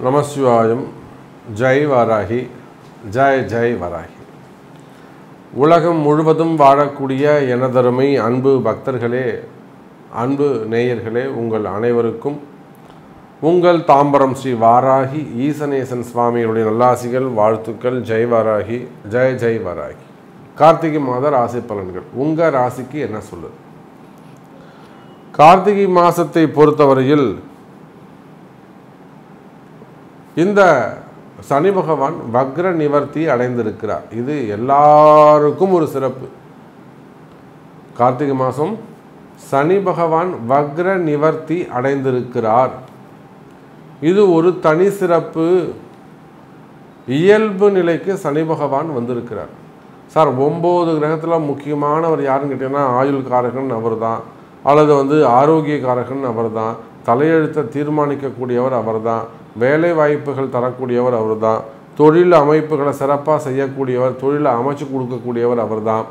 நமசிவாயம். ஜெய் வாராகி, ஜெய் ஜெய் வாராகி. உலகம் முழுவதும் வாழக்கூடிய எனதருமை அன்பு பக்தர்களே, அன்பு நேயர்களே, உங்கள் அனைவருக்கும் உங்கள் தாம்பரம் ஸ்ரீ வாராகி ஈசனேசன் சுவாமிகளுடைய நல்லாசிகள், வாழ்த்துக்கள். ஜெய் வாராகி, ஜெய் ஜெய் வாராகி. கார்த்திகை மாத ராசி பலன்கள் உங்கள் ராசிக்கு என்ன சொல்லுது? கார்த்திகை மாதத்தை பொறுத்தவரையில் இந்த சனி பகவான் வக்ர நிவர்த்தி அடைந்திருக்கிறார். இது எல்லாருக்கும் ஒரு சிறப்பு. கார்த்திகை மாதம் சனி பகவான் வக்ர நிவர்த்தி அடைந்திருக்கிறார். இது ஒரு தனி சிறப்பு. இயல்பு நிலைக்கு சனி பகவான் வந்திருக்கிறார். சார், 9 கிரகத்தில் முக்கியமானவர் யாருன்னு கேட்டீங்கன்னா ஆயுள் காரகன் அவர் தான், அல்லது ஆரோக்கிய காரகன் அவர் தான், தலையெழுத்தை தீர்மானிக்கக்கூடியவர் அவர் தான், வேலை வாய்ப்புகள் தரக்கூடியவர் அவர் தான், தொழில் அமைப்புகளை சிறப்பாக செய்யக்கூடியவர், தொழிலை அமைச்சு கொடுக்கக்கூடியவர் அவர் தான்,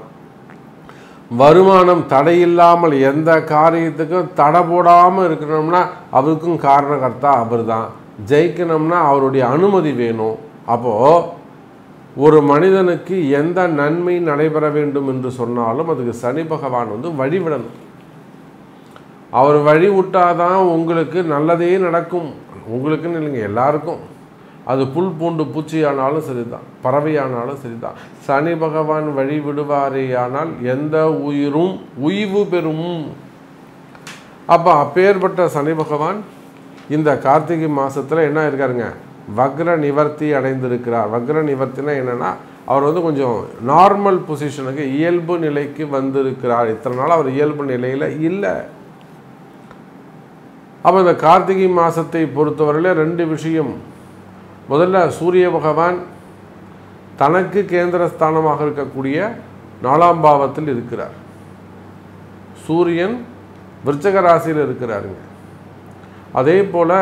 வருமானம் தடையில்லாமல் எந்த காரியத்துக்கும் தடை போடாமல் இருக்கணும்னா அவருக்கும் காரணகர்த்தா அவர் தான், ஜெயிக்கணும்னா அவருடைய அனுமதி வேணும். அப்போது ஒரு மனிதனுக்கு எந்த நன்மை நடைபெற வேண்டும் என்று சொன்னாலும் அதுக்கு சனி பகவான் வழிவிடணும். அவர் வழி விட்டாதான் உங்களுக்கு நல்லதே நடக்கும். உங்களுக்குன்னு இல்லைங்க, எல்லாருக்கும். அது புல் பூண்டு பூச்சியானாலும் சரிதான், பறவையானாலும் சரிதான். சனி பகவான் வழி விடுவாரேயானால் எந்த உயிரும் உய்வு பெறும். அப்போ அப்பேற்பட்ட சனி பகவான் இந்த கார்த்திகை மாதத்தில் என்ன இருக்காருங்க? வக்ர நிவர்த்தி அடைந்திருக்கிறார். வக்ர நிவர்த்தினா என்னென்னா அவர் கொஞ்சம் நார்மல் பொசிஷனுக்கு, இயல்பு நிலைக்கு வந்திருக்கிறார். இத்தனை நாள் அவர் இயல்பு நிலையில் இல்லை. அப்போ இந்த கார்த்திகை மாதத்தை பொறுத்தவரையில் 2 விஷயம். முதல்ல சூரிய பகவான் தனக்கு கேந்திரஸ்தானமாக இருக்கக்கூடிய 4ஆம் பாவத்தில் இருக்கிறார். சூரியன் விருச்சக ராசியில் இருக்கிறாருங்க. அதே போல்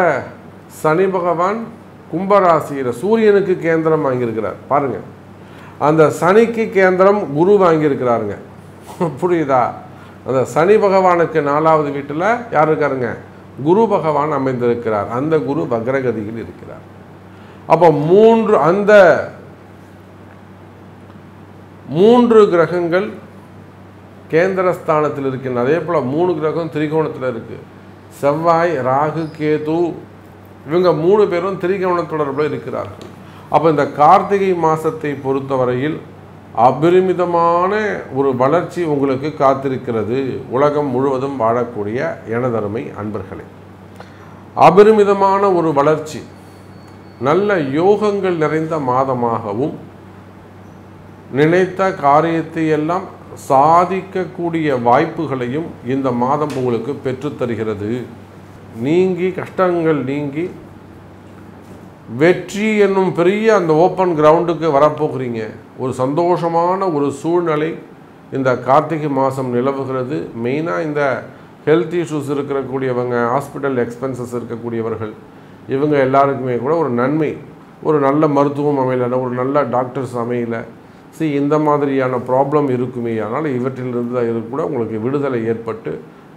சனி பகவான் கும்பராசியில் சூரியனுக்கு கேந்திரம் வாங்கியிருக்கிறார். பாருங்கள், அந்த சனிக்கு கேந்திரம் குரு வாங்கியிருக்கிறாருங்க. புரியுதா? அந்த சனி பகவானுக்கு 4வது வீட்டில் யார் இருக்காருங்க? குரு பகவான் அமைந்திருக்கிறார். அந்த குரு வக்ரகதியில் இருக்கிறார். அப்போ அந்த 3 கிரகங்கள் கேந்திரஸ்தானத்தில் இருக்கின்றன. அதே போல் 3 கிரகம் திரிகோணத்தில் இருக்குது. செவ்வாய், ராகு, கேது, இவங்க 3 பேரும் திரிகோண தொடர்பில் இருக்கிறார்கள். அப்போ இந்த கார்த்திகை மாதத்தை பொறுத்தவரையில் அபரிமிதமான ஒரு வளர்ச்சி உங்களுக்கு காத்திருக்கிறது. உலகம் முழுவதும் வாழக்கூடிய எனதருமை அன்பர்களே, அபரிமிதமான ஒரு வளர்ச்சி, நல்ல யோகங்கள் நிறைந்த மாதமாகவும், நினைத்த காரியத்தை எல்லாம் சாதிக்கக்கூடிய வாய்ப்புகளையும் இந்த மாதம் உங்களுக்கு பெற்றுத்தருகிறது. கஷ்டங்கள் நீங்கி வெற்றி என்னும் பெரிய அந்த ஓப்பன் கிரவுண்டுக்கு வரப்போகிறீங்க. ஒரு சந்தோஷமான ஒரு சூழ்நிலை இந்த கார்த்திகை மாதம் நிலவுகிறது. மெயினாக இந்த ஹெல்த் இஷ்யூஸ் இருக்கக்கூடியவங்க, ஹாஸ்பிட்டல் எக்ஸ்பென்சஸ் இருக்கக்கூடியவர்கள், இவங்க எல்லாருக்குமே கூட ஒரு நன்மை, ஒரு நல்ல மருத்துவம் அமையலை, ஒரு நல்ல டாக்டர்ஸ் அமையலை, இந்த மாதிரியான ப்ராப்ளம் இருக்குமே. ஆனால் இவற்றிலிருந்து கூட உங்களுக்கு விடுதலை ஏற்பட்டு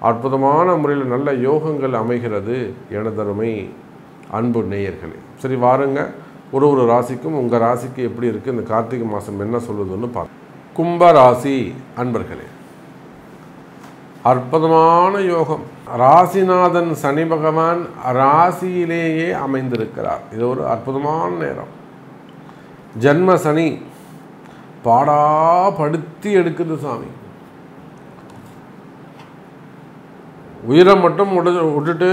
அற்புதமான முறையில் நல்ல யோகங்கள் அமைகிறது எனதருமை அன்பு நேயர்களே. சரி, வாருங்க, ஒரு ராசிக்கும் உங்கள் ராசிக்கு எப்படி இருக்குது, இந்த கார்த்திகை மாதம் என்ன சொல்லுதுன்னு பார்க்க. கும்பராசி அன்பர்களே, அற்புதமான யோகம். ராசிநாதன் சனி பகவான் ராசியிலேயே அமைந்திருக்கிறார். இது ஒரு அற்புதமான நேரம். ஜன்ம சனி பாடாப்படுத்தி எடுக்குது சாமி. உயிரை மட்டும் விட்டுட்டு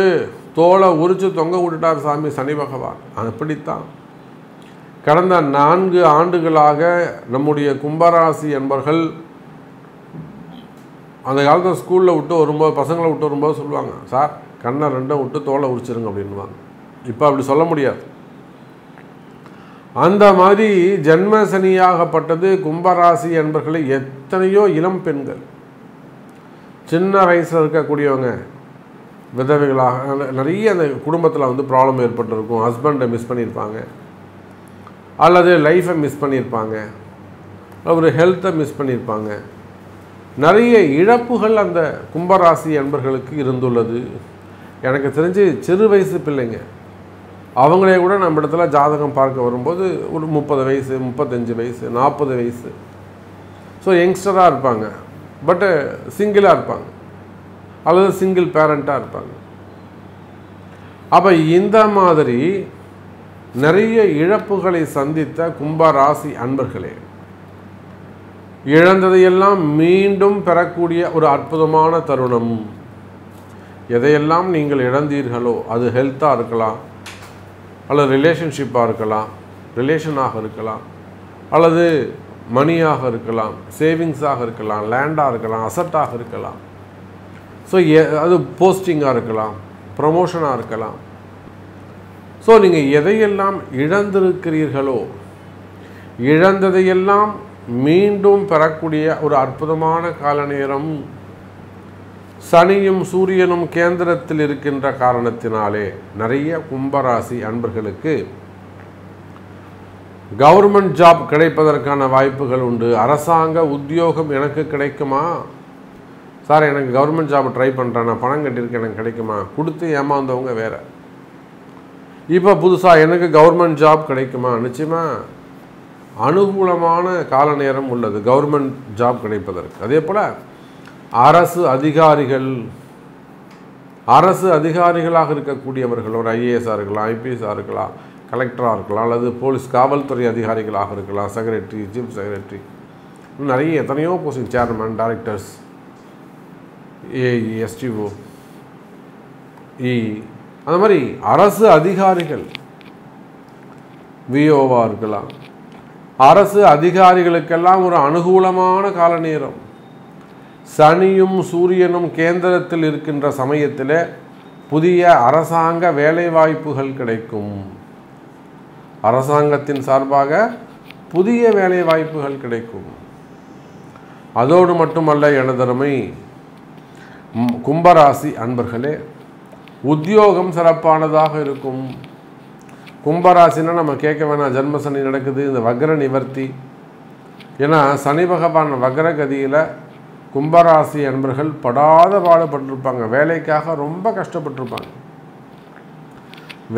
தோலை உரிச்சு தொங்க விட்டுட்டார் சாமி சனி பகவான். அப்படித்தான் கடந்த 4 ஆண்டுகளாக நம்முடைய கும்பராசி என்பர்கள் அந்த காலத்தில் ஸ்கூலில் விட்டு வரும்போது, பசங்களை விட்டு வரும்போது சொல்லுவாங்க, சார் கண்ணை 2 விட்டு தோலை உரிச்சிருங்க அப்படின்வாங்க. இப்போ அப்படி சொல்ல முடியாது. அந்த மாதிரி ஜென்ம சனியாகப்பட்டது கும்பராசி என்பர்களை. எத்தனையோ இளம் பெண்கள், சின்ன வயசில் இருக்கக்கூடியவங்க, விதவைகளாக நிறைய அந்த குடும்பத்தில் ப்ராப்ளம் ஏற்பட்டிருக்கும். ஹஸ்பண்டை மிஸ் பண்ணியிருப்பாங்க, அல்லது லைஃப்பை மிஸ் பண்ணியிருப்பாங்க, ஒரு ஹெல்த்தை மிஸ் பண்ணியிருப்பாங்க. நிறைய இழப்புகள் அந்த கும்பராசி என்பர்களுக்கு இருந்துள்ளது. எனக்கு தெரிஞ்சு சிறு வயசு பிள்ளைங்க அவங்களே கூட நம்ம இடத்துல ஜாதகம் பார்க்க வரும்போது ஒரு 30 வயசு, 35 வயசு, 40 வயசு. ஸோ யங்ஸ்டராக இருப்பாங்க, பட்டு சிங்கிளாக இருப்பாங்க அல்லது சிங்கிள் பேரண்ட்டாக இருப்பாங்க. அப்போ இந்த மாதிரி நிறைய இழப்புகளை சந்தித்த கும்பராசி அன்பர்களே, இழந்ததையெல்லாம் மீண்டும் பெறக்கூடிய ஒரு அற்புதமான தருணம். எதையெல்லாம் நீங்கள் இழந்தீர்களோ அது ஹெல்த்தாக இருக்கலாம், அல்லது ரிலேஷன்ஷிப்பாக இருக்கலாம், ரிலேஷனாக இருக்கலாம், அல்லது மணியாக இருக்கலாம், சேவிங்ஸாக இருக்கலாம், லேண்டாக இருக்கலாம், அசட்டாக இருக்கலாம். ஸோ அது போஸ்டிங்காக இருக்கலாம், ப்ரமோஷனாக இருக்கலாம். ஸோ நீங்கள் எதையெல்லாம் இழந்திருக்கிறீர்களோ இழந்ததையெல்லாம் மீண்டும் பெறக்கூடிய ஒரு அற்புதமான கால நேரம். சனியும் சூரியனும் கேந்திரத்தில் இருக்கின்ற காரணத்தினாலே நிறைய கும்பராசி அன்பர்களுக்கு கவர்மெண்ட் ஜாப் கிடைப்பதற்கான வாய்ப்புகள் உண்டு. அரசாங்க உத்தியோகம் எனக்கு கிடைக்குமா சார், எனக்கு கவர்மெண்ட் ஜாப் ட்ரை பண்ணுறேன், நான் பணம் கட்டியிருக்கேன், எனக்கு கிடைக்குமா, கொடுத்து ஏமாந்தவங்க வேறு. இப்போ புதுசாக எனக்கு கவர்மெண்ட் ஜாப் கிடைக்குமா, நிச்சயமாக அனுகூலமான கால நேரம் உள்ளது கவர்மெண்ட் ஜாப் கிடைப்பதற்கு. அதே போல் அரசு அதிகாரிகளாக இருக்கக்கூடியவர்கள், ஒரு ஐஏஎஸ்ஸாக இருக்கலாம், ஐபிஎஸ்ஸாக இருக்கலாம், கலெக்டராக இருக்கலாம், அல்லது போலீஸ் காவல்துறை அதிகாரிகளாக இருக்கலாம், செக்ரட்டரி, சீஃப் செக்ரட்டரி, நிறைய எத்தனையோ posting, chairman, directors, AE, SDO, இ, அந்த மாதிரி அரசு அதிகாரிகள், விஓவாக இருக்கலாம். அரசு அதிகாரிகளுக்கெல்லாம் ஒரு அனுகூலமான கால நேரம். சனியும் சூரியனும் கேந்திரத்தில் இருக்கின்ற சமயத்தில் புதிய அரசாங்க வேலைவாய்ப்புகள் கிடைக்கும். அரசாங்கத்தின் சார்பாக புதிய வேலைவாய்ப்புகள் கிடைக்கும். அதோடு மட்டுமல்ல எனதருமை கும்பராசி அன்பர்களே, உத்தியோகம் சிறப்பானதாக இருக்கும். கும்பராசினா நம்ம கேட்க வேணாம், ஜன்மசனி நடக்குது, இந்த வக்ர நிவர்த்தி. ஏன்னா சனி பகவான் வக்ரகதியில் கும்பராசி அன்பர்கள் படாத பாடுபட்டிருப்பாங்க. வேலைக்காக ரொம்ப கஷ்டப்பட்டிருப்பாங்க,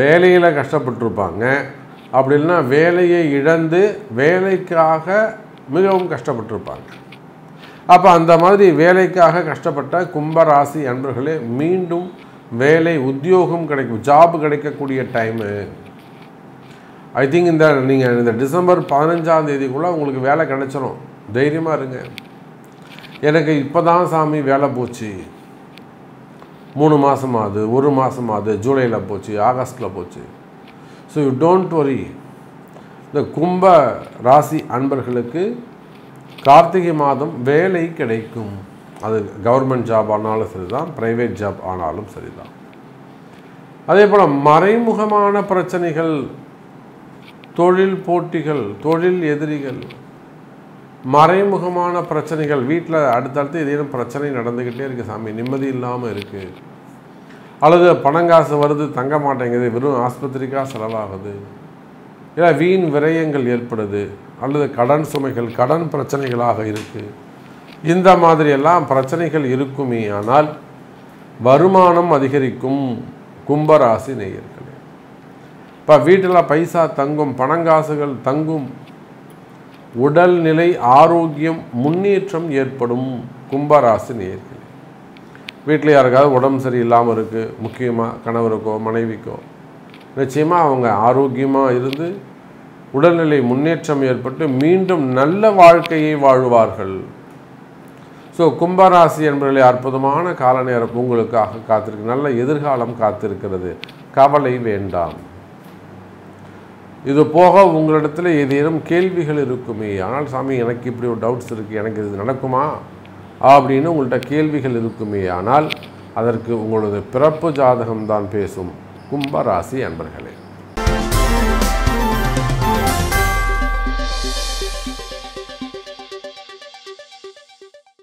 வேலையில் கஷ்டப்பட்டிருப்பாங்க. அப்படி இல்லைன்னா வேலையை இழந்து வேலைக்காக மிகவும் கஷ்டப்பட்டிருப்பாங்க. அப்போ அந்த மாதிரி வேலைக்காக கஷ்டப்பட்ட கும்பராசி அன்பர்களே, மீண்டும் வேலை உத்தியோகம் கிடைக்கும், ஜாப் கிடைக்கக்கூடிய டைமு. ஐ திங்க் நீங்கள் இந்த டிசம்பர் 15ஆம் தேதிக்குள்ளே உங்களுக்கு வேலை கிடைச்சிடும். தைரியமாக இருங்க. எனக்கு இப்போ தான் சாமி வேலை போச்சு, 3 மாதமாகுது, 1 மாதமாகுது, ஜூலையில் போச்சு, ஆகஸ்ட்டில் போச்சு. So you don't worry. இந்த கும்ப ராசி அன்பர்களுக்கு கார்த்திகை மாதம் வேலை கிடைக்கும். அது கவர்மெண்ட் ஜாப் ஆனாலும் சரிதான், ப்ரைவேட் ஜாப் ஆனாலும் சரிதான். அதே போல் மறைமுகமான பிரச்சனைகள், தொழில் போட்டிகள், தொழில் எதிரிகள், மறைமுகமான பிரச்சனைகள், வீட்டில் அடுத்தடுத்து ஏதேனும் பிரச்சனை நடந்துக்கிட்டே இருக்குது சாமி, நிம்மதி இல்லாமல் இருக்குது, அல்லது பணங்காசு வருது தங்க மாட்டேங்குது, வெறும் ஆஸ்பத்திரிக்காக செலவாகுது, இல்லை வீண் விரயங்கள் ஏற்படுது, அல்லது கடன் சுமைகள், கடன் பிரச்சனைகளாக இருக்குது. இந்த மாதிரியெல்லாம் பிரச்சனைகள் இருக்குமே ஆனால் வருமானம் அதிகரிக்கும் கும்பராசி நேயர்களே. இப்போ வீட்டில் பைசா தங்கும், பணங்காசுகள் தங்கும், உடல்நிலை ஆரோக்கியம் முன்னேற்றம் ஏற்படும் கும்பராசி நேயர்களே. வீட்டில் யாருக்காவது உடம்பு சரியில்லாமல் இருக்குது, முக்கியமாக கணவருக்கோ மனைவிக்கோ, நிச்சயமாக அவங்க ஆரோக்கியமாக இருந்து உடல்நிலை முன்னேற்றம் ஏற்பட்டு மீண்டும் நல்ல வாழ்க்கையை வாழ்வார்கள். ஸோ கும்பராசி என்பவர்களே, அற்புதமான கால நேரம் உங்களுக்காக காத்திருக்கு, நல்ல எதிர்காலம் காத்திருக்கிறது, கவலை வேண்டாம். இது போக உங்களிடத்தில் ஏதேனும் கேள்விகள் இருக்குமே, ஆனால் சாமி எனக்கு இப்படி ஒரு டவுட்ஸ் இருக்குது, எனக்கு இது நடக்குமா அப்படின்னு உங்கள்கிட்ட கேள்விகள் இருக்குமே ஆனால் அதற்கு உங்களது பிறப்பு ஜாதகம்தான் பேசும் கும்பராசி அன்பர்களே.